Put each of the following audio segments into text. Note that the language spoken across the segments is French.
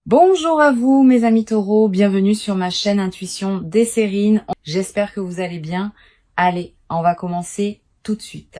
Bonjour à vous mes amis taureaux, bienvenue sur ma chaîne Intuition Desserine. J'espère que vous allez bien. Allez, on va commencer tout de suite.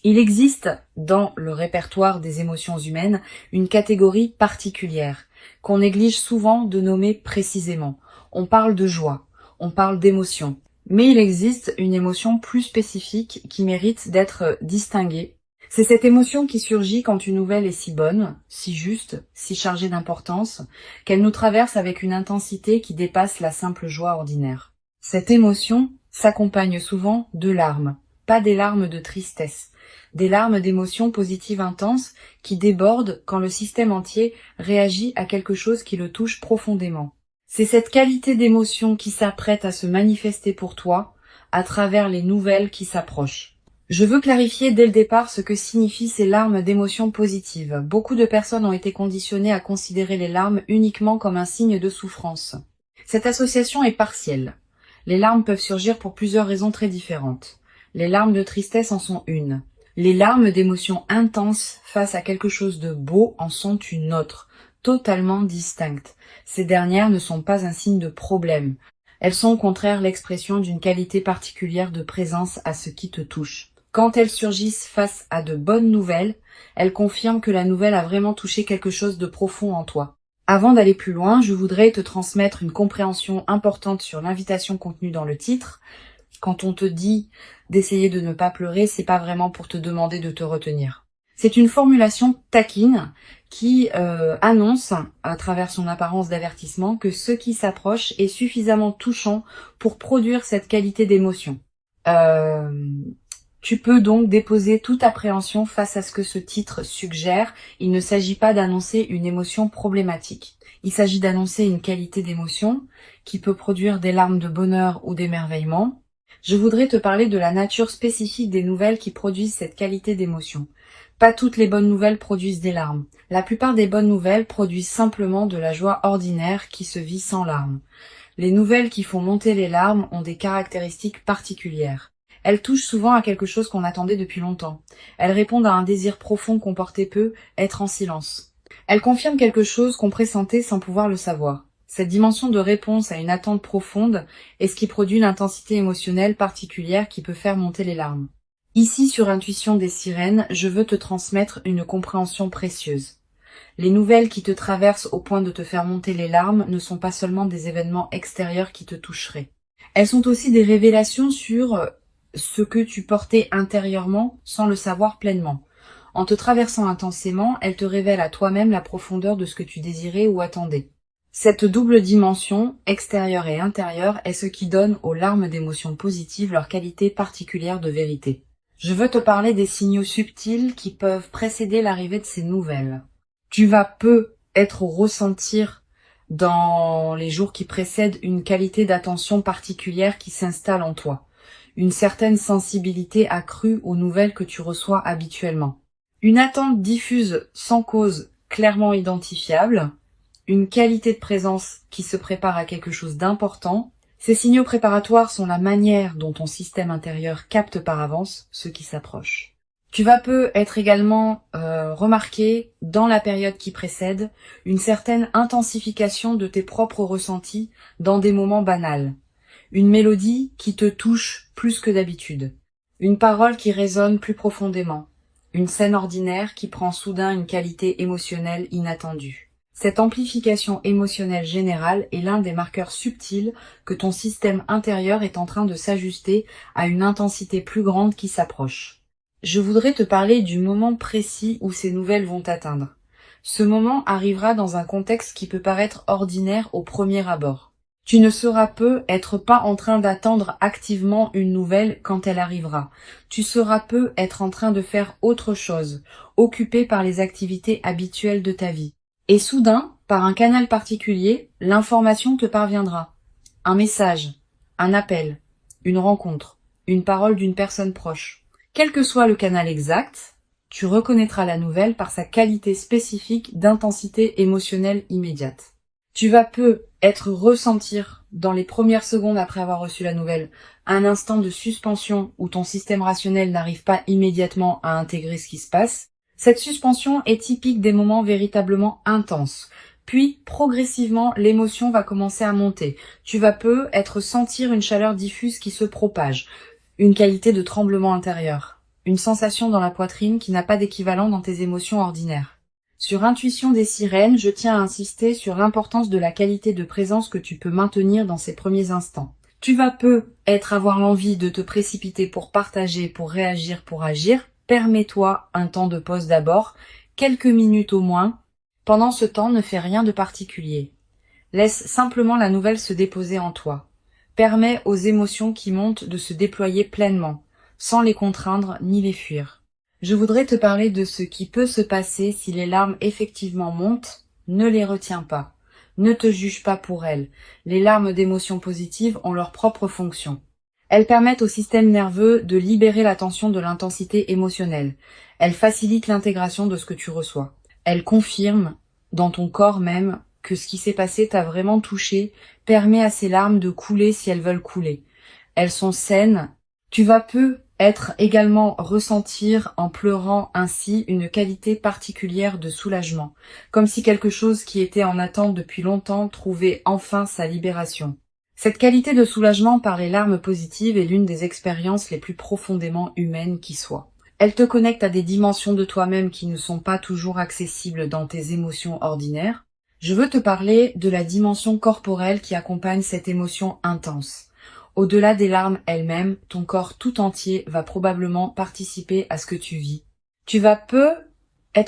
Il existe dans le répertoire des émotions humaines une catégorie particulière qu'on néglige souvent de nommer précisément. On parle de joie, on parle d'émotion, mais il existe une émotion plus spécifique qui mérite d'être distinguée. C'est cette émotion qui surgit quand une nouvelle est si bonne, si juste, si chargée d'importance, qu'elle nous traverse avec une intensité qui dépasse la simple joie ordinaire. Cette émotion s'accompagne souvent de larmes, pas des larmes de tristesse, des larmes d'émotions positives intenses qui débordent quand le système entier réagit à quelque chose qui le touche profondément. C'est cette qualité d'émotion qui s'apprête à se manifester pour toi à travers les nouvelles qui s'approchent. Je veux clarifier dès le départ ce que signifient ces larmes d'émotions positives. Beaucoup de personnes ont été conditionnées à considérer les larmes uniquement comme un signe de souffrance. Cette association est partielle. Les larmes peuvent surgir pour plusieurs raisons très différentes. Les larmes de tristesse en sont une. Les larmes d'émotions intenses face à quelque chose de beau en sont une autre, totalement distincte. Ces dernières ne sont pas un signe de problème. Elles sont au contraire l'expression d'une qualité particulière de présence à ce qui te touche. Quand elles surgissent face à de bonnes nouvelles, elles confirment que la nouvelle a vraiment touché quelque chose de profond en toi. Avant d'aller plus loin, je voudrais te transmettre une compréhension importante sur l'invitation contenue dans le titre. Quand on te dit d'essayer de ne pas pleurer, c'est pas vraiment pour te demander de te retenir. C'est une formulation taquine qui annonce, à travers son apparence d'avertissement, que ce qui s'approche est suffisamment touchant pour produire cette qualité d'émotion. Tu peux donc déposer toute appréhension face à ce que ce titre suggère. Il ne s'agit pas d'annoncer une émotion problématique. Il s'agit d'annoncer une qualité d'émotion qui peut produire des larmes de bonheur ou d'émerveillement. Je voudrais te parler de la nature spécifique des nouvelles qui produisent cette qualité d'émotion. Pas toutes les bonnes nouvelles produisent des larmes. La plupart des bonnes nouvelles produisent simplement de la joie ordinaire qui se vit sans larmes. Les nouvelles qui font monter les larmes ont des caractéristiques particulières. Elles touchent souvent à quelque chose qu'on attendait depuis longtemps. Elles répondent à un désir profond qu'on portait peu, être en silence. Elles confirment quelque chose qu'on pressentait sans pouvoir le savoir. Cette dimension de réponse à une attente profonde est ce qui produit une intensité émotionnelle particulière qui peut faire monter les larmes. Ici, sur Intuition des sirènes, je veux te transmettre une compréhension précieuse. Les nouvelles qui te traversent au point de te faire monter les larmes ne sont pas seulement des événements extérieurs qui te toucheraient. Elles sont aussi des révélations sur ce que tu portais intérieurement sans le savoir pleinement. En te traversant intensément, elles te révèlent à toi-même la profondeur de ce que tu désirais ou attendais. Cette double dimension, extérieure et intérieure, est ce qui donne aux larmes d'émotions positives leur qualité particulière de vérité. Je veux te parler des signaux subtils qui peuvent précéder l'arrivée de ces nouvelles. Tu vas peu ressentir dans les jours qui précèdent une qualité d'attention particulière qui s'installe en toi. Une certaine sensibilité accrue aux nouvelles que tu reçois habituellement. Une attente diffuse sans cause clairement identifiable. Une qualité de présence qui se prépare à quelque chose d'important. Ces signaux préparatoires sont la manière dont ton système intérieur capte par avance ce qui s'approche. Tu vas peu être également remarqué dans la période qui précède une certaine intensification de tes propres ressentis dans des moments banals. Une mélodie qui te touche plus que d'habitude. Une parole qui résonne plus profondément. Une scène ordinaire qui prend soudain une qualité émotionnelle inattendue. Cette amplification émotionnelle générale est l'un des marqueurs subtils que ton système intérieur est en train de s'ajuster à une intensité plus grande qui s'approche. Je voudrais te parler du moment précis où ces nouvelles vont t'atteindre. Ce moment arrivera dans un contexte qui peut paraître ordinaire au premier abord. Tu ne seras peu être pas en train d'attendre activement une nouvelle quand elle arrivera. Tu seras peu être en train de faire autre chose, occupé par les activités habituelles de ta vie. Et soudain, par un canal particulier, l'information te parviendra. Un message, un appel, une rencontre, une parole d'une personne proche. Quel que soit le canal exact, tu reconnaîtras la nouvelle par sa qualité spécifique d'intensité émotionnelle immédiate. Tu vas peu ressentir dans les premières secondes après avoir reçu la nouvelle un instant de suspension où ton système rationnel n'arrive pas immédiatement à intégrer ce qui se passe. Cette suspension est typique des moments véritablement intenses, Puis, progressivement, l'émotion va commencer à monter. Tu vas sentir une chaleur diffuse qui se propage, une qualité de tremblement intérieur, une sensation dans la poitrine qui n'a pas d'équivalent dans tes émotions ordinaires. Sur Intuition des sirènes, je tiens à insister sur l'importance de la qualité de présence que tu peux maintenir dans ces premiers instants. Tu vas avoir l'envie de te précipiter pour partager, pour réagir, pour agir. Permets-toi un temps de pause d'abord, quelques minutes au moins. Pendant ce temps, ne fais rien de particulier. Laisse simplement la nouvelle se déposer en toi. Permets aux émotions qui montent de se déployer pleinement, sans les contraindre ni les fuir. Je voudrais te parler de ce qui peut se passer si les larmes effectivement montent. Ne les retiens pas. Ne te juge pas pour elles. Les larmes d'émotions positives ont leur propre fonction. Elles permettent au système nerveux de libérer la tension de l'intensité émotionnelle. Elles facilitent l'intégration de ce que tu reçois. Elles confirment, dans ton corps même, que ce qui s'est passé t'a vraiment touché, permet à ces larmes de couler si elles veulent couler. Elles sont saines. Tu vas également ressentir en pleurant ainsi une qualité particulière de soulagement, comme si quelque chose qui était en attente depuis longtemps trouvait enfin sa libération. Cette qualité de soulagement par les larmes positives est l'une des expériences les plus profondément humaines qui soient. Elle te connecte à des dimensions de toi-même qui ne sont pas toujours accessibles dans tes émotions ordinaires. Je veux te parler de la dimension corporelle qui accompagne cette émotion intense. Au-delà des larmes elles-mêmes, ton corps tout entier va probablement participer à ce que tu vis. Tu vas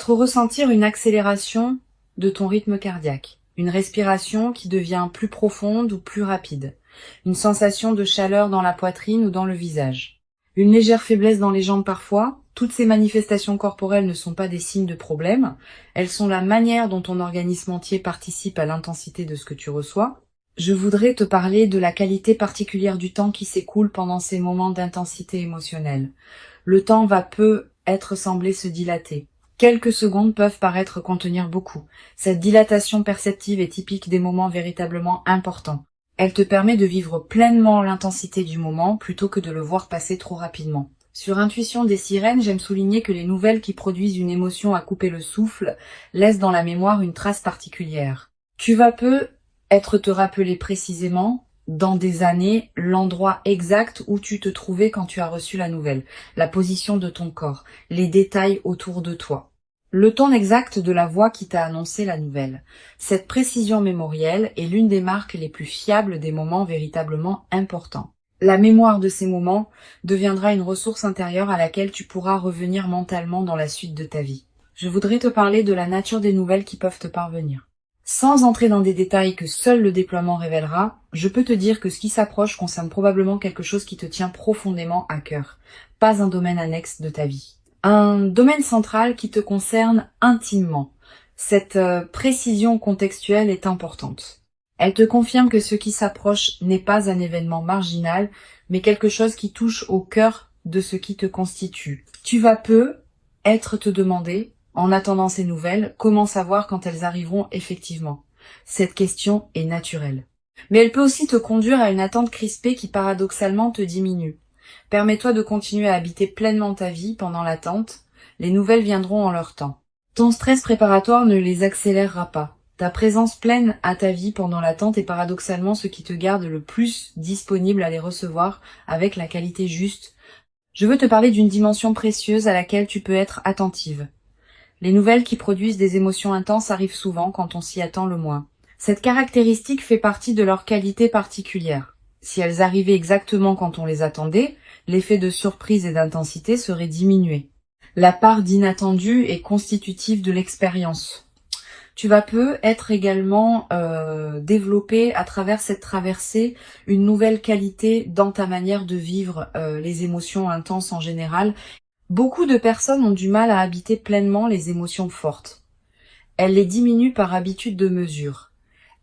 ressentir une accélération de ton rythme cardiaque, une respiration qui devient plus profonde ou plus rapide, une sensation de chaleur dans la poitrine ou dans le visage, une légère faiblesse dans les jambes parfois. Toutes ces manifestations corporelles ne sont pas des signes de problème, elles sont la manière dont ton organisme entier participe à l'intensité de ce que tu reçois. Je voudrais te parler de la qualité particulière du temps qui s'écoule pendant ces moments d'intensité émotionnelle. Le temps sembler se dilater. Quelques secondes peuvent paraître contenir beaucoup. Cette dilatation perceptive est typique des moments véritablement importants. Elle te permet de vivre pleinement l'intensité du moment plutôt que de le voir passer trop rapidement. Sur Intuition des sirènes, j'aime souligner que les nouvelles qui produisent une émotion à couper le souffle laissent dans la mémoire une trace particulière. Tu vas te rappeler précisément, dans des années, l'endroit exact où tu te trouvais quand tu as reçu la nouvelle, la position de ton corps, les détails autour de toi, le ton exact de la voix qui t'a annoncé la nouvelle. Cette précision mémorielle est l'une des marques les plus fiables des moments véritablement importants. La mémoire de ces moments deviendra une ressource intérieure à laquelle tu pourras revenir mentalement dans la suite de ta vie. Je voudrais te parler de la nature des nouvelles qui peuvent te parvenir. Sans entrer dans des détails que seul le déploiement révélera, je peux te dire que ce qui s'approche concerne probablement quelque chose qui te tient profondément à cœur, pas un domaine annexe de ta vie. Un domaine central qui te concerne intimement. Cette précision contextuelle est importante. Elle te confirme que ce qui s'approche n'est pas un événement marginal, mais quelque chose qui touche au cœur de ce qui te constitue. Tu vas te demander, en attendant ces nouvelles, comment savoir quand elles arriveront effectivement? Cette question est naturelle. Mais elle peut aussi te conduire à une attente crispée qui paradoxalement te diminue. Permets-toi de continuer à habiter pleinement ta vie pendant l'attente. Les nouvelles viendront en leur temps. Ton stress préparatoire ne les accélérera pas. Ta présence pleine à ta vie pendant l'attente est paradoxalement ce qui te garde le plus disponible à les recevoir avec la qualité juste. Je veux te parler d'une dimension précieuse à laquelle tu peux être attentive. Les nouvelles qui produisent des émotions intenses arrivent souvent quand on s'y attend le moins. Cette caractéristique fait partie de leur qualité particulière. Si elles arrivaient exactement quand on les attendait, l'effet de surprise et d'intensité serait diminué. La part d'inattendu est constitutive de l'expérience. Tu vas être également développer à travers cette traversée une nouvelle qualité dans ta manière de vivre les émotions intenses en général. Beaucoup de personnes ont du mal à habiter pleinement les émotions fortes. Elles les diminuent par habitude de mesure.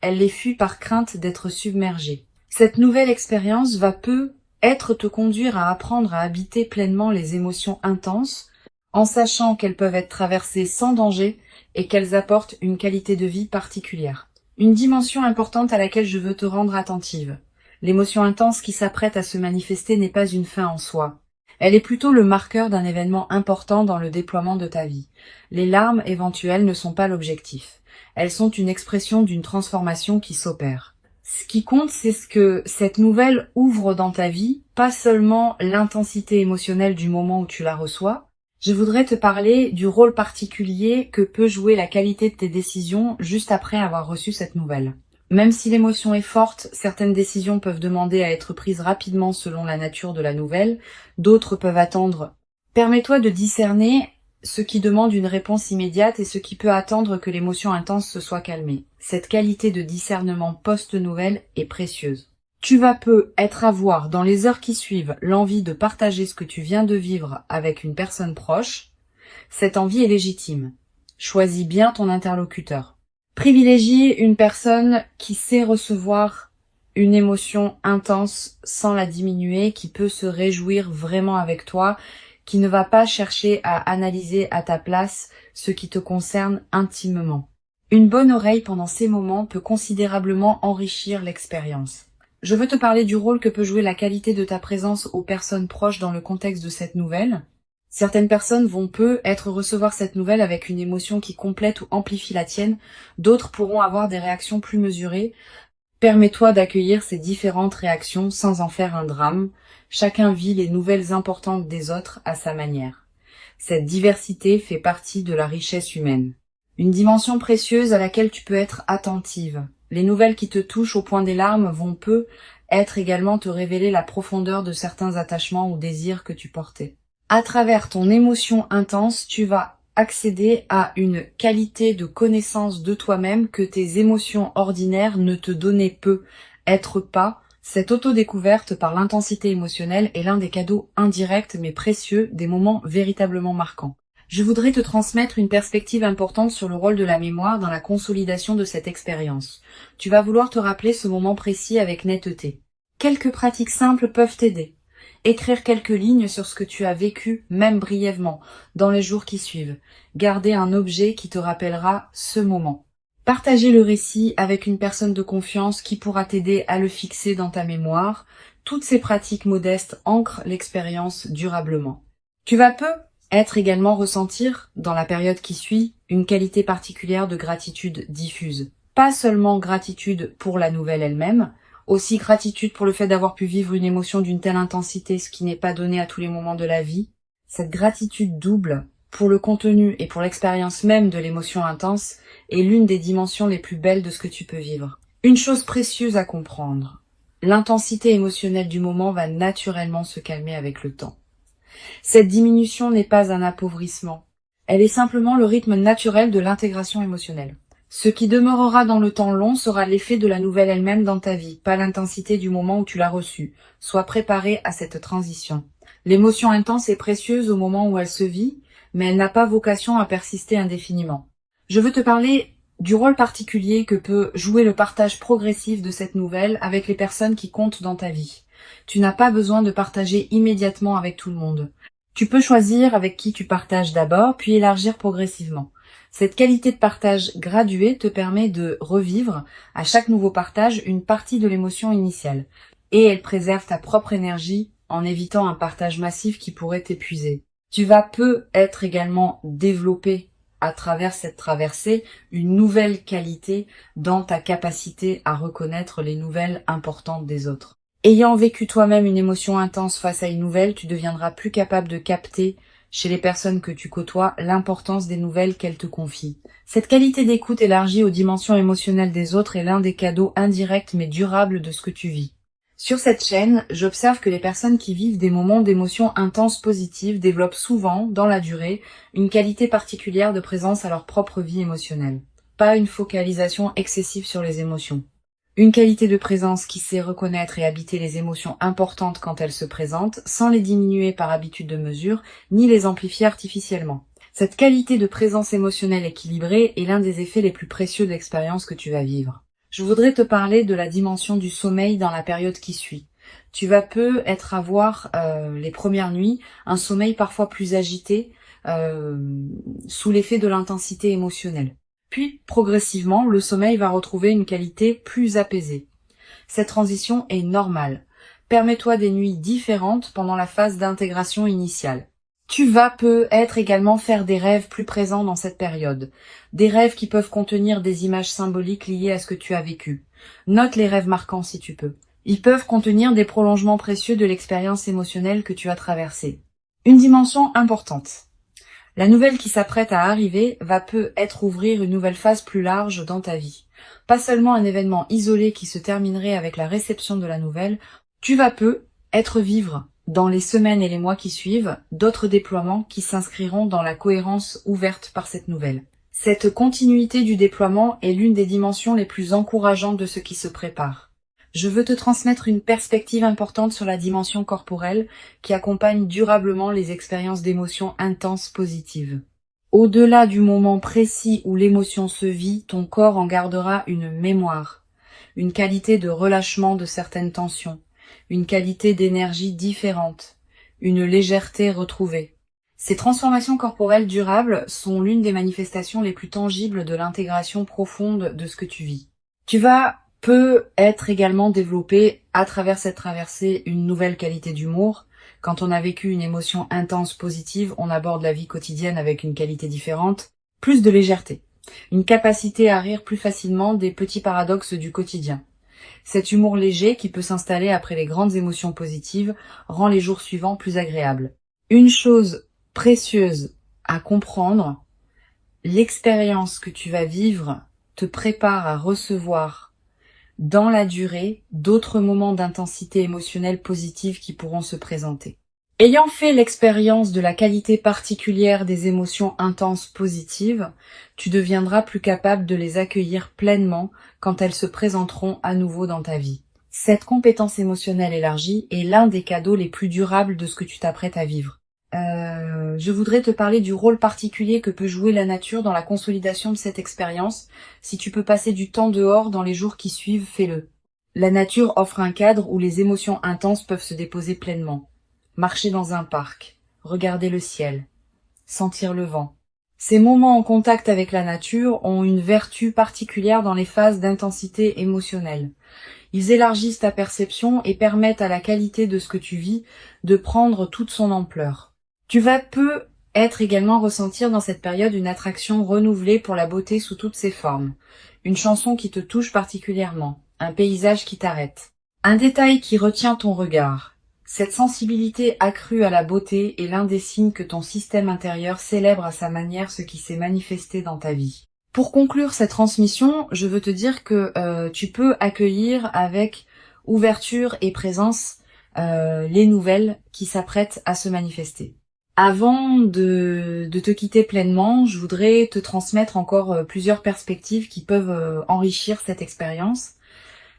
Elles les fuient par crainte d'être submergées. Cette nouvelle expérience va te conduire à apprendre à habiter pleinement les émotions intenses, en sachant qu'elles peuvent être traversées sans danger et qu'elles apportent une qualité de vie particulière. Une dimension importante à laquelle je veux te rendre attentive. L'émotion intense qui s'apprête à se manifester n'est pas une fin en soi. Elle est plutôt le marqueur d'un événement important dans le déploiement de ta vie. Les larmes éventuelles ne sont pas l'objectif. Elles sont une expression d'une transformation qui s'opère. Ce qui compte, c'est ce que cette nouvelle ouvre dans ta vie, pas seulement l'intensité émotionnelle du moment où tu la reçois. Je voudrais te parler du rôle particulier que peut jouer la qualité de tes décisions juste après avoir reçu cette nouvelle. Même si l'émotion est forte, certaines décisions peuvent demander à être prises rapidement selon la nature de la nouvelle, d'autres peuvent attendre. Permets-toi de discerner ce qui demande une réponse immédiate et ce qui peut attendre que l'émotion intense se soit calmée. Cette qualité de discernement post-nouvelle est précieuse. Tu vas peu être à voir dans les heures qui suivent l'envie de partager ce que tu viens de vivre avec une personne proche. Cette envie est légitime. Choisis bien ton interlocuteur. Privilégie une personne qui sait recevoir une émotion intense sans la diminuer, qui peut se réjouir vraiment avec toi, qui ne va pas chercher à analyser à ta place ce qui te concerne intimement. Une bonne oreille pendant ces moments peut considérablement enrichir l'expérience. Je veux te parler du rôle que peut jouer la qualité de ta présence aux personnes proches dans le contexte de cette nouvelle. Certaines personnes vont recevoir cette nouvelle avec une émotion qui complète ou amplifie la tienne, d'autres pourront avoir des réactions plus mesurées. Permets-toi d'accueillir ces différentes réactions sans en faire un drame. Chacun vit les nouvelles importantes des autres à sa manière. Cette diversité fait partie de la richesse humaine. Une dimension précieuse à laquelle tu peux être attentive. Les nouvelles qui te touchent au point des larmes vont être également te révéler la profondeur de certains attachements ou désirs que tu portais. À travers ton émotion intense, tu vas accéder à une qualité de connaissance de toi-même que tes émotions ordinaires ne te donnaient peu. Cette autodécouverte par l'intensité émotionnelle est l'un des cadeaux indirects mais précieux des moments véritablement marquants. Je voudrais te transmettre une perspective importante sur le rôle de la mémoire dans la consolidation de cette expérience. Tu vas vouloir te rappeler ce moment précis avec netteté. Quelques pratiques simples peuvent t'aider. Écrire quelques lignes sur ce que tu as vécu, même brièvement, dans les jours qui suivent. Garder un objet qui te rappellera ce moment. Partager le récit avec une personne de confiance qui pourra t'aider à le fixer dans ta mémoire. Toutes ces pratiques modestes ancrent l'expérience durablement. Tu vas être également ressentir, dans la période qui suit, une qualité particulière de gratitude diffuse. Pas seulement gratitude pour la nouvelle elle-même, aussi gratitude pour le fait d'avoir pu vivre une émotion d'une telle intensité, ce qui n'est pas donné à tous les moments de la vie. Cette gratitude double, pour le contenu et pour l'expérience même de l'émotion intense, est l'une des dimensions les plus belles de ce que tu peux vivre. Une chose précieuse à comprendre, l'intensité émotionnelle du moment va naturellement se calmer avec le temps. Cette diminution n'est pas un appauvrissement, elle est simplement le rythme naturel de l'intégration émotionnelle. Ce qui demeurera dans le temps long sera l'effet de la nouvelle elle-même dans ta vie, pas l'intensité du moment où tu l'as reçue. Sois préparé à cette transition. L'émotion intense est précieuse au moment où elle se vit, mais elle n'a pas vocation à persister indéfiniment. Je veux te parler du rôle particulier que peut jouer le partage progressif de cette nouvelle avec les personnes qui comptent dans ta vie. Tu n'as pas besoin de partager immédiatement avec tout le monde. Tu peux choisir avec qui tu partages d'abord, puis élargir progressivement. Cette qualité de partage graduée te permet de revivre à chaque nouveau partage une partie de l'émotion initiale. Et elle préserve ta propre énergie en évitant un partage massif qui pourrait t'épuiser. Tu vas être également développé à travers cette traversée une nouvelle qualité dans ta capacité à reconnaître les nouvelles importantes des autres. Ayant vécu toi-même une émotion intense face à une nouvelle, tu deviendras plus capable de capter chez les personnes que tu côtoies l'importance des nouvelles qu'elles te confient. Cette qualité d'écoute élargie aux dimensions émotionnelles des autres est l'un des cadeaux indirects mais durables de ce que tu vis. Sur cette chaîne, j'observe que les personnes qui vivent des moments d'émotions intenses positives développent souvent, dans la durée, une qualité particulière de présence à leur propre vie émotionnelle. Pas une focalisation excessive sur les émotions. Une qualité de présence qui sait reconnaître et habiter les émotions importantes quand elles se présentent, sans les diminuer par habitude de mesure, ni les amplifier artificiellement. Cette qualité de présence émotionnelle équilibrée est l'un des effets les plus précieux de l'expérience que tu vas vivre. Je voudrais te parler de la dimension du sommeil dans la période qui suit. Tu vas être à voir les premières nuits, un sommeil parfois plus agité, sous l'effet de l'intensité émotionnelle. Puis, progressivement, le sommeil va retrouver une qualité plus apaisée. Cette transition est normale. Permets-toi des nuits différentes pendant la phase d'intégration initiale. Tu vas peut-être également faire des rêves plus présents dans cette période. Des rêves qui peuvent contenir des images symboliques liées à ce que tu as vécu. Note les rêves marquants si tu peux. Ils peuvent contenir des prolongements précieux de l'expérience émotionnelle que tu as traversée. Une dimension importante. La nouvelle qui s'apprête à arriver va peut-être ouvrir une nouvelle phase plus large dans ta vie. Pas seulement un événement isolé qui se terminerait avec la réception de la nouvelle, tu vas peut-être vivre dans les semaines et les mois qui suivent d'autres déploiements qui s'inscriront dans la cohérence ouverte par cette nouvelle. Cette continuité du déploiement est l'une des dimensions les plus encourageantes de ce qui se prépare. Je veux te transmettre une perspective importante sur la dimension corporelle qui accompagne durablement les expériences d'émotions intenses positives. Au-delà du moment précis où l'émotion se vit, ton corps en gardera une mémoire, une qualité de relâchement de certaines tensions, une qualité d'énergie différente, une légèreté retrouvée. Ces transformations corporelles durables sont l'une des manifestations les plus tangibles de l'intégration profonde de ce que tu vis. Tu vas peut être également développer à travers cette traversée une nouvelle qualité d'humour. Quand on a vécu une émotion intense positive, on aborde la vie quotidienne avec une qualité différente, plus de légèreté, une capacité à rire plus facilement des petits paradoxes du quotidien. Cet humour léger qui peut s'installer après les grandes émotions positives rend les jours suivants plus agréables. Une chose précieuse à comprendre, l'expérience que tu vas vivre te prépare à recevoir dans la durée d'autres moments d'intensité émotionnelle positive qui pourront se présenter. Ayant fait l'expérience de la qualité particulière des émotions intenses positives, tu deviendras plus capable de les accueillir pleinement quand elles se présenteront à nouveau dans ta vie. Cette compétence émotionnelle élargie est l'un des cadeaux les plus durables de ce que tu t'apprêtes à vivre. Je voudrais te parler du rôle particulier que peut jouer la nature dans la consolidation de cette expérience. Si tu peux passer du temps dehors dans les jours qui suivent, fais-le. La nature offre un cadre où les émotions intenses peuvent se déposer pleinement. Marcher dans un parc, regarder le ciel, sentir le vent. Ces moments en contact avec la nature ont une vertu particulière dans les phases d'intensité émotionnelle. Ils élargissent ta perception et permettent à la qualité de ce que tu vis de prendre toute son ampleur. Tu vas peut-être également ressentir dans cette période une attraction renouvelée pour la beauté sous toutes ses formes. Une chanson qui te touche particulièrement, un paysage qui t'arrête, un détail qui retient ton regard. Cette sensibilité accrue à la beauté est l'un des signes que ton système intérieur célèbre à sa manière ce qui s'est manifesté dans ta vie. Pour conclure cette transmission, je veux te dire que tu peux accueillir avec ouverture et présence les nouvelles qui s'apprêtent à se manifester. Avant de te quitter pleinement, je voudrais te transmettre encore plusieurs perspectives qui peuvent enrichir cette expérience.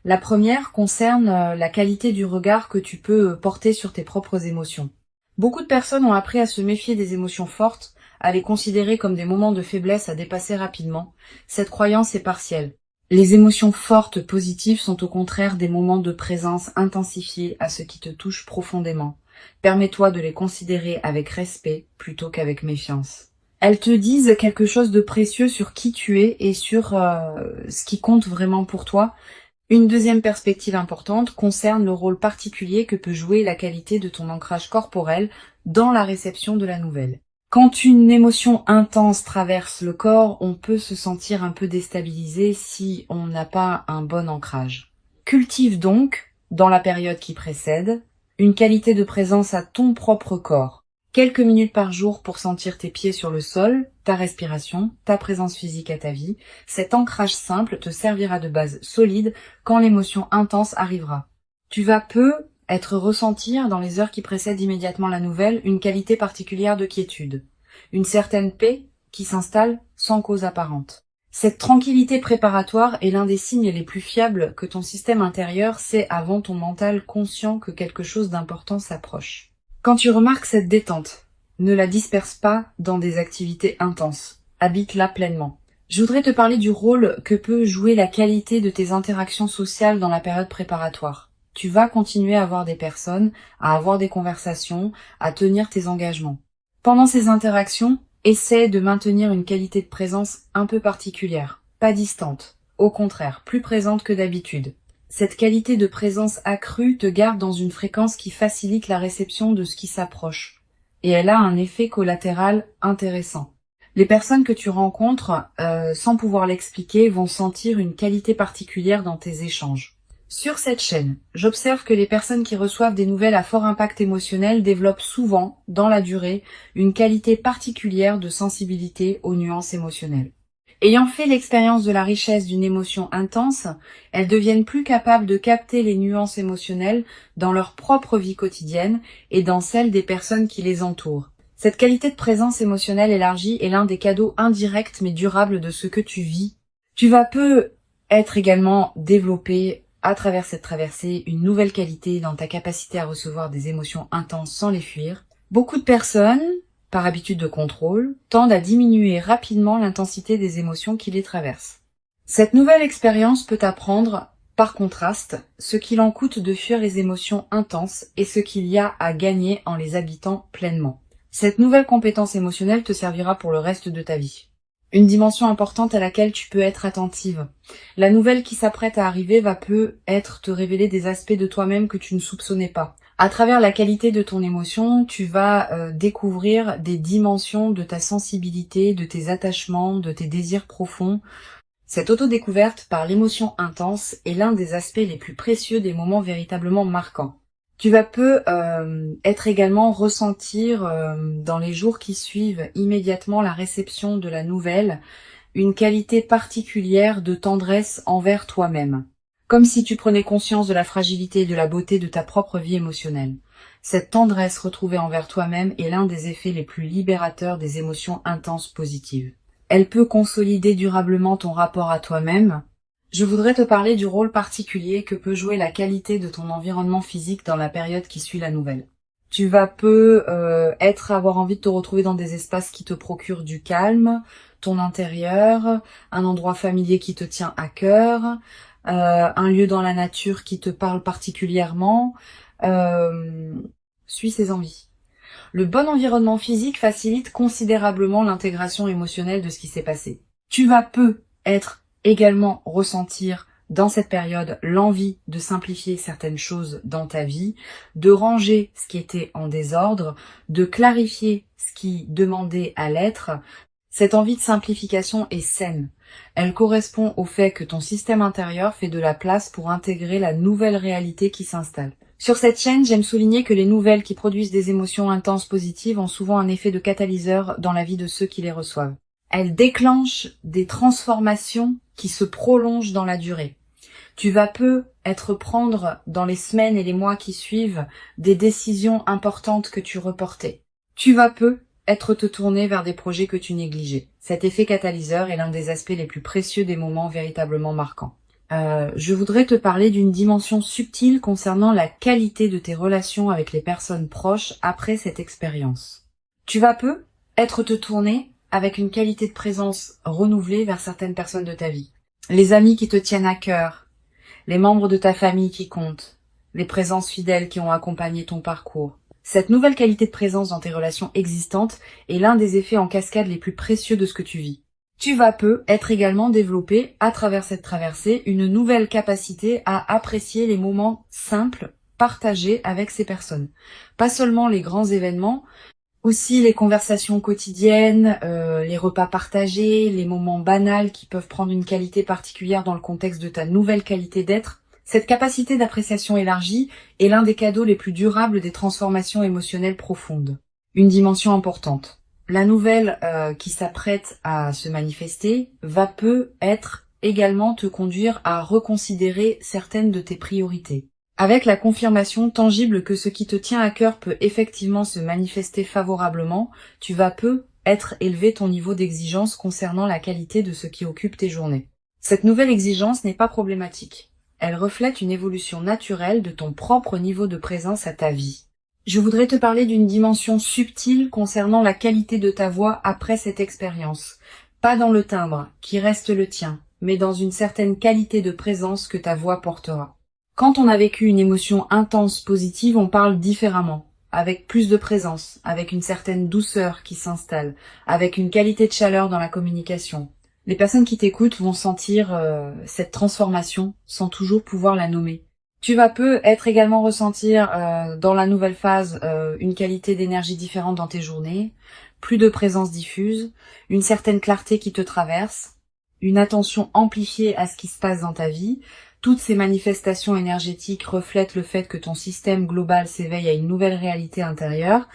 La première concerne la qualité du regard que tu peux porter sur tes propres émotions. Beaucoup de personnes ont appris à se méfier des émotions fortes, à les considérer comme des moments de faiblesse à dépasser rapidement. Cette croyance est partielle. Les émotions fortes positives sont au contraire des moments de présence intensifiés à ce qui te touche profondément. Permets-toi de les considérer avec respect plutôt qu'avec méfiance. Elles te disent quelque chose de précieux sur qui tu es et sur ce qui compte vraiment pour toi. Une deuxième perspective importante concerne le rôle particulier que peut jouer la qualité de ton ancrage corporel dans la réception de la nouvelle. Quand une émotion intense traverse le corps, on peut se sentir un peu déstabilisé si on n'a pas un bon ancrage. Cultive donc, dans la période qui précède, une qualité de présence à ton propre corps. Quelques minutes par jour pour sentir tes pieds sur le sol, ta respiration, ta présence physique à ta vie. Cet ancrage simple te servira de base solide quand l'émotion intense arrivera. Tu vas être ressentir dans les heures qui précèdent immédiatement la nouvelle une qualité particulière de quiétude, une certaine paix qui s'installe sans cause apparente. Cette tranquillité préparatoire est l'un des signes les plus fiables que ton système intérieur sait avant ton mental conscient que quelque chose d'important s'approche. Quand tu remarques cette détente, ne la disperse pas dans des activités intenses. Habite-la pleinement. Je voudrais te parler du rôle que peut jouer la qualité de tes interactions sociales dans la période préparatoire. Tu vas continuer à voir des personnes, à avoir des conversations, à tenir tes engagements. Pendant ces interactions, essaie de maintenir une qualité de présence un peu particulière, pas distante, au contraire, plus présente que d'habitude. Cette qualité de présence accrue te garde dans une fréquence qui facilite la réception de ce qui s'approche et elle a un effet collatéral intéressant. Les personnes que tu rencontres, sans pouvoir l'expliquer, vont sentir une qualité particulière dans tes échanges. Sur cette chaîne, j'observe que les personnes qui reçoivent des nouvelles à fort impact émotionnel développent souvent, dans la durée, une qualité particulière de sensibilité aux nuances émotionnelles. Ayant fait l'expérience de la richesse d'une émotion intense, elles deviennent plus capables de capter les nuances émotionnelles dans leur propre vie quotidienne et dans celle des personnes qui les entourent. Cette qualité de présence émotionnelle élargie est l'un des cadeaux indirects mais durables de ce que tu vis. Tu vas peu être également développé à travers cette traversée une nouvelle qualité dans ta capacité à recevoir des émotions intenses sans les fuir. Beaucoup de personnes, par habitude de contrôle, tendent à diminuer rapidement l'intensité des émotions qui les traversent. Cette nouvelle expérience peut t'apprendre, par contraste, ce qu'il en coûte de fuir les émotions intenses et ce qu'il y a à gagner en les habitant pleinement. Cette nouvelle compétence émotionnelle te servira pour le reste de ta vie. Une dimension importante à laquelle tu peux être attentive. La nouvelle qui s'apprête à arriver va peut-être te révéler des aspects de toi-même que tu ne soupçonnais pas. À travers la qualité de ton émotion, tu vas découvrir des dimensions de ta sensibilité, de tes attachements, de tes désirs profonds. Cette autodécouverte par l'émotion intense est l'un des aspects les plus précieux des moments véritablement marquants. Tu vas être également ressentir dans les jours qui suivent immédiatement la réception de la nouvelle une qualité particulière de tendresse envers toi-même, comme si tu prenais conscience de la fragilité et de la beauté de ta propre vie émotionnelle. Cette tendresse retrouvée envers toi-même est l'un des effets les plus libérateurs des émotions intenses positives. Elle peut consolider durablement ton rapport à toi-même. Je voudrais te parler du rôle particulier que peut jouer la qualité de ton environnement physique dans la période qui suit la nouvelle. Tu vas avoir envie de te retrouver dans des espaces qui te procurent du calme, ton intérieur, un endroit familier qui te tient à cœur, un lieu dans la nature qui te parle particulièrement. Suis ces envies. Le bon environnement physique facilite considérablement l'intégration émotionnelle de ce qui s'est passé. Tu vas également ressentir dans cette période l'envie de simplifier certaines choses dans ta vie, de ranger ce qui était en désordre, de clarifier ce qui demandait à l'être. Cette envie de simplification est saine. Elle correspond au fait que ton système intérieur fait de la place pour intégrer la nouvelle réalité qui s'installe. Sur cette chaîne, j'aime souligner que les nouvelles qui produisent des émotions intenses positives ont souvent un effet de catalyseur dans la vie de ceux qui les reçoivent. Elles déclenchent des transformations qui se prolongent dans la durée. Tu vas prendre dans les semaines et les mois qui suivent des décisions importantes que tu reportais. Tu vas te tourner vers des projets que tu négligeais. Cet effet catalyseur est l'un des aspects les plus précieux des moments véritablement marquants. Je voudrais te parler d'une dimension subtile concernant la qualité de tes relations avec les personnes proches après cette expérience. Tu vas te tourner avec une qualité de présence renouvelée vers certaines personnes de ta vie. Les amis qui te tiennent à cœur, les membres de ta famille qui comptent, les présences fidèles qui ont accompagné ton parcours. Cette nouvelle qualité de présence dans tes relations existantes est l'un des effets en cascade les plus précieux de ce que tu vis. Tu vas être également développé, à travers cette traversée, une nouvelle capacité à apprécier les moments simples partagés avec ces personnes. Pas seulement les grands événements, aussi les conversations quotidiennes, les repas partagés, les moments banals qui peuvent prendre une qualité particulière dans le contexte de ta nouvelle qualité d'être. Cette capacité d'appréciation élargie est l'un des cadeaux les plus durables des transformations émotionnelles profondes. Une dimension importante. La nouvelle qui s'apprête à se manifester va être également te conduire à reconsidérer certaines de tes priorités. Avec la confirmation tangible que ce qui te tient à cœur peut effectivement se manifester favorablement, tu vas élever ton niveau d'exigence concernant la qualité de ce qui occupe tes journées. Cette nouvelle exigence n'est pas problématique. Elle reflète une évolution naturelle de ton propre niveau de présence à ta vie. Je voudrais te parler d'une dimension subtile concernant la qualité de ta voix après cette expérience. Pas dans le timbre, qui reste le tien, mais dans une certaine qualité de présence que ta voix portera. Quand on a vécu une émotion intense positive, on parle différemment, avec plus de présence, avec une certaine douceur qui s'installe, avec une qualité de chaleur dans la communication. Les personnes qui t'écoutent vont sentir cette transformation sans toujours pouvoir la nommer. Tu vas être également ressentir dans la nouvelle phase une qualité d'énergie différente dans tes journées, plus de présence diffuse, une certaine clarté qui te traverse, une attention amplifiée à ce qui se passe dans ta vie. Toutes ces manifestations énergétiques reflètent le fait que ton système global s'éveille à une nouvelle réalité intérieure.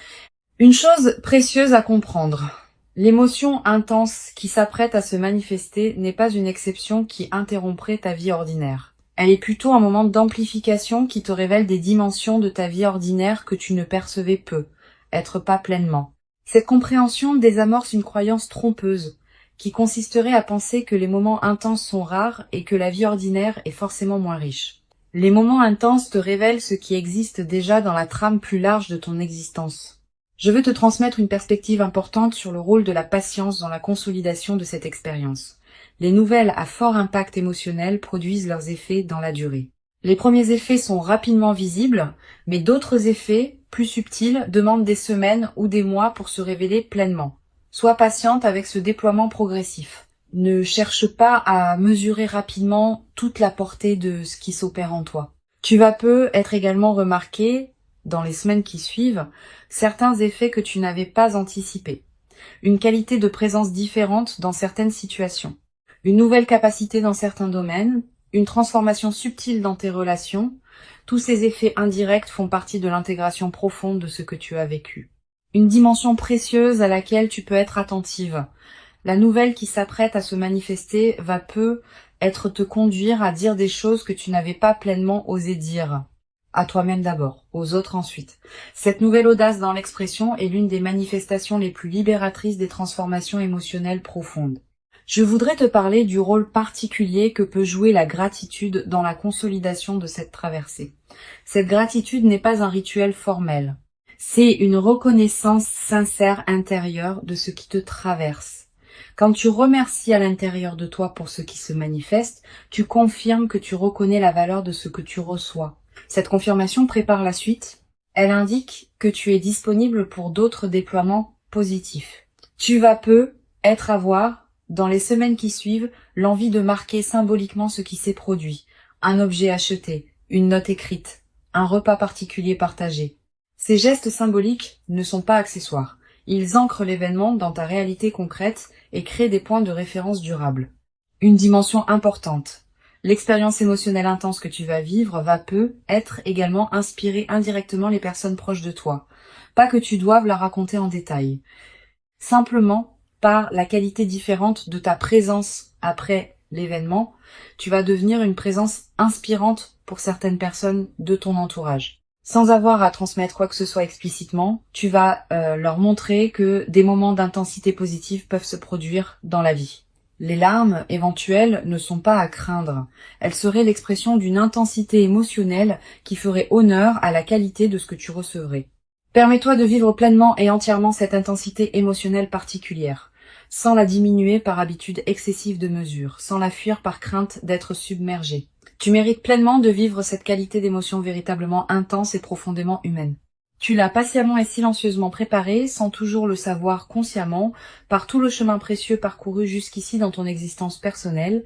Une chose précieuse à comprendre. L'émotion intense qui s'apprête à se manifester n'est pas une exception qui interromprait ta vie ordinaire. Elle est plutôt un moment d'amplification qui te révèle des dimensions de ta vie ordinaire que tu ne percevais peu, être pas pleinement. Cette compréhension désamorce une croyance trompeuse, qui consisterait à penser que les moments intenses sont rares et que la vie ordinaire est forcément moins riche. Les moments intenses te révèlent ce qui existe déjà dans la trame plus large de ton existence. Je veux te transmettre une perspective importante sur le rôle de la patience dans la consolidation de cette expérience. Les nouvelles à fort impact émotionnel produisent leurs effets dans la durée. Les premiers effets sont rapidement visibles, mais d'autres effets, plus subtils, demandent des semaines ou des mois pour se révéler pleinement. Sois patiente avec ce déploiement progressif. Ne cherche pas à mesurer rapidement toute la portée de ce qui s'opère en toi. Tu vas être également remarqué, dans les semaines qui suivent, certains effets que tu n'avais pas anticipés. Une qualité de présence différente dans certaines situations. Une nouvelle capacité dans certains domaines, une transformation subtile dans tes relations, tous ces effets indirects font partie de l'intégration profonde de ce que tu as vécu. Une dimension précieuse à laquelle tu peux être attentive. La nouvelle qui s'apprête à se manifester va te conduire à dire des choses que tu n'avais pas pleinement osé dire. À toi-même d'abord, aux autres ensuite. Cette nouvelle audace dans l'expression est l'une des manifestations les plus libératrices des transformations émotionnelles profondes. Je voudrais te parler du rôle particulier que peut jouer la gratitude dans la consolidation de cette traversée. Cette gratitude n'est pas un rituel formel. C'est une reconnaissance sincère intérieure de ce qui te traverse. Quand tu remercies à l'intérieur de toi pour ce qui se manifeste, tu confirmes que tu reconnais la valeur de ce que tu reçois. Cette confirmation prépare la suite. Elle indique que tu es disponible pour d'autres déploiements positifs. Tu vas avoir, dans les semaines qui suivent, l'envie de marquer symboliquement ce qui s'est produit. Un objet acheté, une note écrite, un repas particulier partagé. Ces gestes symboliques ne sont pas accessoires. Ils ancrent l'événement dans ta réalité concrète et créent des points de référence durables. Une dimension importante. L'expérience émotionnelle intense que tu vas vivre va être également inspirer indirectement les personnes proches de toi. Pas que tu doives la raconter en détail. Simplement, par la qualité différente de ta présence après l'événement, tu vas devenir une présence inspirante pour certaines personnes de ton entourage. Sans avoir à transmettre quoi que ce soit explicitement, tu vas leur montrer que des moments d'intensité positive peuvent se produire dans la vie. Les larmes éventuelles ne sont pas à craindre. Elles seraient l'expression d'une intensité émotionnelle qui ferait honneur à la qualité de ce que tu recevrais. Permets-toi de vivre pleinement et entièrement cette intensité émotionnelle particulière, sans la diminuer par habitude excessive de mesure, sans la fuir par crainte d'être submergée. Tu mérites pleinement de vivre cette qualité d'émotion véritablement intense et profondément humaine. Tu l'as patiemment et silencieusement préparée, sans toujours le savoir consciemment, par tout le chemin précieux parcouru jusqu'ici dans ton existence personnelle,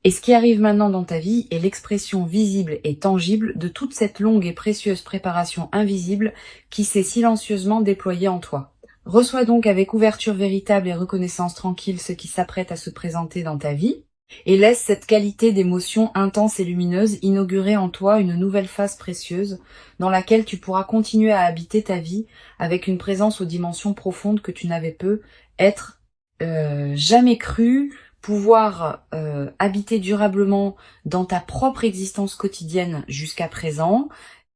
et ce qui arrive maintenant dans ta vie est l'expression visible et tangible de toute cette longue et précieuse préparation invisible qui s'est silencieusement déployée en toi. Reçois donc avec ouverture véritable et reconnaissance tranquille ce qui s'apprête à se présenter dans ta vie, et laisse cette qualité d'émotion intense et lumineuse inaugurer en toi une nouvelle phase précieuse dans laquelle tu pourras continuer à habiter ta vie avec une présence aux dimensions profondes que tu n'avais jamais cru pouvoir habiter durablement dans ta propre existence quotidienne jusqu'à présent,